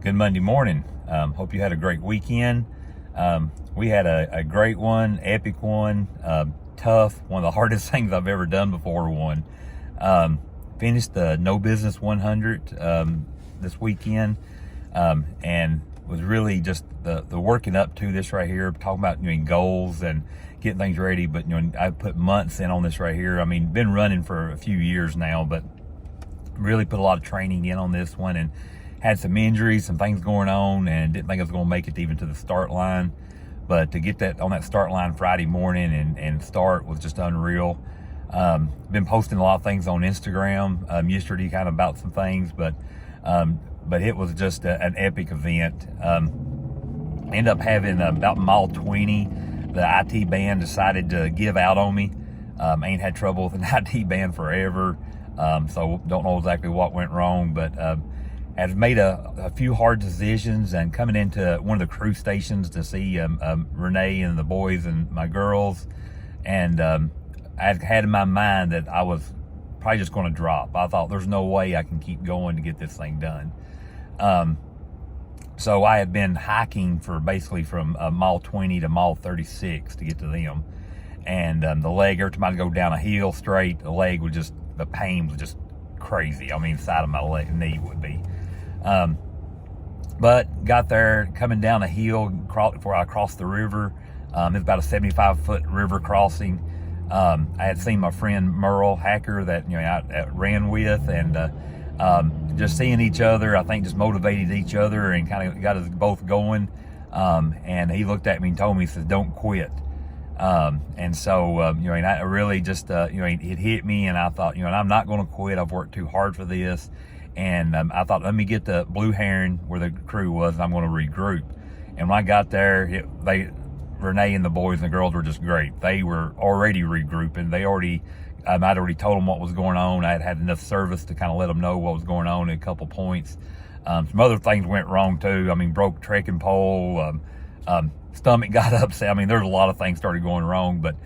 Good Monday morning. Hope you had a great weekend. We had a great one, epic one, tough, one of the hardest things I've ever done before one. Finished the No Business 100 this weekend, and was really just the working up to this right here, talking about doing goals and getting things ready. But I put months in on this right here. I mean, been running for a few years now, but really put a lot of training in on this one, and had some injuries, some things going on, and didn't think I was going to make it even to the start line. But to get that on that start line Friday morning and start was just unreal. Been posting a lot of things on Instagram yesterday, kind of about some things, but it was just an epic event. Ended up having about mile 20, the IT band decided to give out on me. Ain't had trouble with an IT band forever, so don't know exactly what went wrong, but I've made a few hard decisions, and coming into one of the crew stations to see Renee and the boys and my girls, and I had in my mind that I was probably just going to drop. I thought there's no way I can keep going to get this thing done. So I had been hiking for basically from mile 20 to mile 36 to get to them, and the leg, every time I'd go down a hill straight, the pain was just crazy. I mean, the side of my knee would be. But got there, coming down a hill before I crossed the river. It's about a 75-foot river crossing. I had seen my friend Merle Hacker that I ran with, and just seeing each other, I think, just motivated each other and kind of got us both going. And he looked at me and told me, he says, "Don't quit." And so I really just it hit me, and I thought, I'm not going to quit. I've worked too hard for this. And I thought, let me get the Blue Heron where the crew was, and I'm going to regroup. And when I got there, Renee and the boys and the girls were just great. They were already regrouping. I'd already told them what was going on. I had enough service to kind of let them know what was going on in a couple points. Some other things went wrong too. I mean, broke trekking pole, stomach got upset. I mean, there's a lot of things started going wrong, but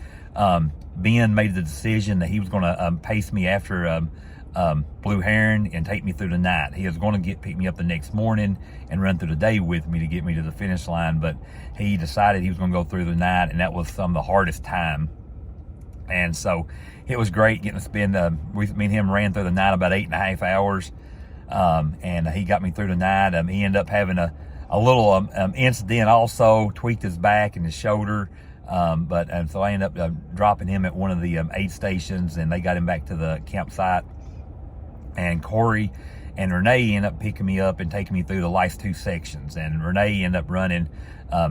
Ben made the decision that he was going to pace me after Blue Heron and take me through the night. He was going to pick me up the next morning and run through the day with me to get me to the finish line, but he decided he was going to go through the night, and that was some of the hardest time. And so it was great getting to spend, me and him ran through the night about 8.5 hours, and he got me through the night. He ended up having a little incident also, tweaked his back and his shoulder, so I ended up dropping him at one of the aid stations, and they got him back to the campsite. And Corey and Renee ended up picking me up and taking me through the last two sections. And Renee ended up running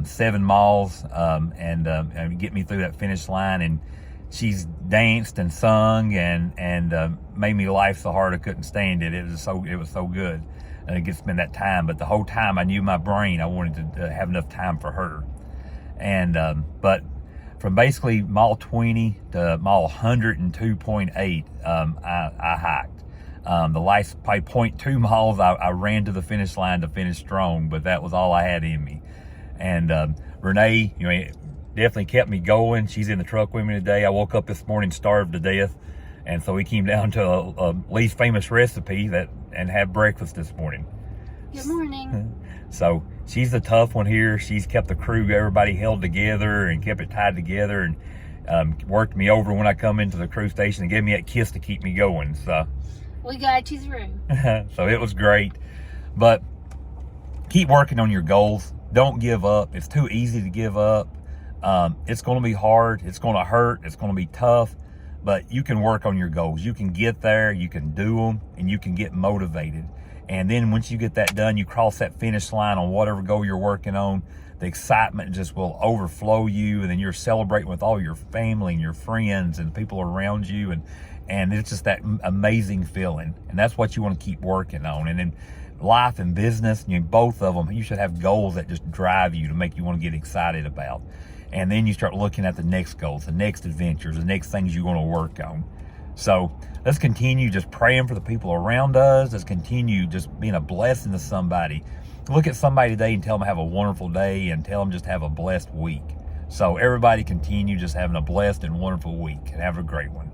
7 miles and get me through that finish line. And she's danced and sung and made me laugh so hard I couldn't stand it. It was so good. And I get to spend that time. But the whole time I knew my brain, I wanted to have enough time for her. And but from basically mile 20 to mile 102.8, I hiked. The last probably 0.2 miles, I ran to the finish line to finish strong, but that was all I had in me. And Renee, definitely kept me going. She's in the truck with me today. I woke up this morning starved to death, and so we came down to a least famous recipe and had breakfast this morning. Good morning. So she's the tough one here. She's kept the crew, everybody held together and kept it tied together, and worked me over when I come into the crew station and gave me that kiss to keep me going. So we got you through. So it was great. But keep working on your goals. Don't give up. It's too easy to give up. It's going to be hard. It's going to hurt. It's going to be tough. But you can work on your goals. You can get there. You can do them. And you can get motivated. And then once you get that done, you cross that finish line on whatever goal you're working on, the excitement just will overflow you. And then you're celebrating with all your family and your friends and people around you. And it's just that amazing feeling. And that's what you want to keep working on. And then life and business, both of them, you should have goals that just drive you to make you want to get excited about. And then you start looking at the next goals, the next adventures, the next things you want to work on. So let's continue just praying for the people around us. Let's continue just being a blessing to somebody. Look at somebody today and tell them have a wonderful day, and tell them just have a blessed week. So everybody continue just having a blessed and wonderful week, and have a great one.